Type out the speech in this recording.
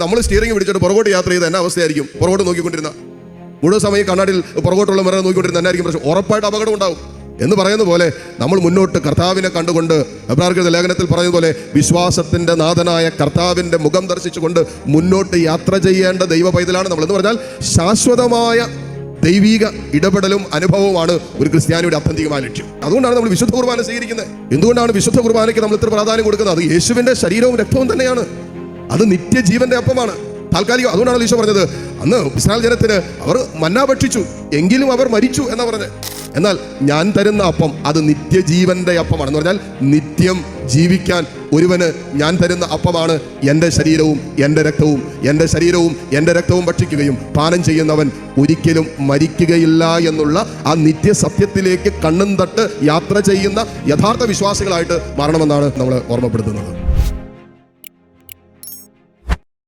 നമ്മൾ സ്റ്റിയറിംഗ് പിടിച്ചിട്ട് പുറകോട്ട് യാത്ര ചെയ്ത് എന്നാ അവസ്ഥയായിരിക്കും? പുറകോട്ട് നോക്കിക്കൊണ്ടിരുന്ന മുഴുവൻ സമയം കണ്ണാടിയിൽ പുറകോട്ടുള്ള മരം നോക്കിക്കൊണ്ടിരുന്ന എന്നായിരിക്കും പ്രശ്നം? ഉറപ്പായിട്ട് അപകടം ഉണ്ടാവും. എന്ന് പറയുന്ന പോലെ നമ്മൾ മുന്നോട്ട് കർത്താവിനെ കണ്ടുകൊണ്ട്, എബ്രായർക്കെഴുതിയ ലേഖനത്തിൽ പറയുന്നതുപോലെ വിശ്വാസത്തിന്റെ നാഥനായ കർത്താവിന്റെ മുഖം ദർശിച്ചുകൊണ്ട് മുന്നോട്ട് യാത്ര ചെയ്യേണ്ട ദൈവ പൈതലാണ് നമ്മൾ. എന്ന് പറഞ്ഞാൽ ശാശ്വതമായ ദൈവിക ഇടപെടലും അനുഭവവുമാണ് ഒരു ക്രിസ്ത്യാനിയുടെ ആത്യന്തികമായ ലക്ഷ്യം. അതുകൊണ്ടാണ് നമ്മൾ വിശുദ്ധ കുർബാന സ്വീകരിക്കുന്നത്. എന്തുകൊണ്ടാണ് വിശുദ്ധ കുർബാനയ്ക്ക് നമ്മൾ ഇത്ര പ്രാധാന്യം കൊടുക്കുന്നത്? അത് യേശുവിന്റെ ശരീരവും രക്തവും തന്നെയാണ്. അത് നിത്യജീവന്റെ അപ്പമാണ്, താൽക്കാലികം. അതുകൊണ്ടാണ് ഈശോ പറഞ്ഞത്, അന്ന് ഇസ്രായേൽ ജനത്തിന് അവർ മന്ന ഭക്ഷിച്ചു എങ്കിലും അവർ മരിച്ചു എന്നാ പറഞ്ഞത്. എന്നാൽ ഞാൻ തരുന്ന അപ്പം അത് നിത്യജീവന്റെ അപ്പമാണ്. എന്ന് പറഞ്ഞാൽ നിത്യം ജീവിക്കാൻ ഒരുവന് ഞാൻ തരുന്ന അപ്പമാണ് എൻ്റെ ശരീരവും എൻ്റെ രക്തവും. എൻ്റെ ശരീരവും എൻ്റെ രക്തവും ഭക്ഷിക്കുകയും പാനം ചെയ്യുന്നവൻ ഒരിക്കലും മരിക്കുകയില്ല എന്നുള്ള ആ നിത്യസത്യത്തിലേക്ക് കണ്ണും തട്ട് യാത്ര ചെയ്യുന്ന യഥാർത്ഥ വിശ്വാസികളായിട്ട് മാറണമെന്നാണ് നമ്മൾ ഓർമ്മപ്പെടുത്തുന്നത്.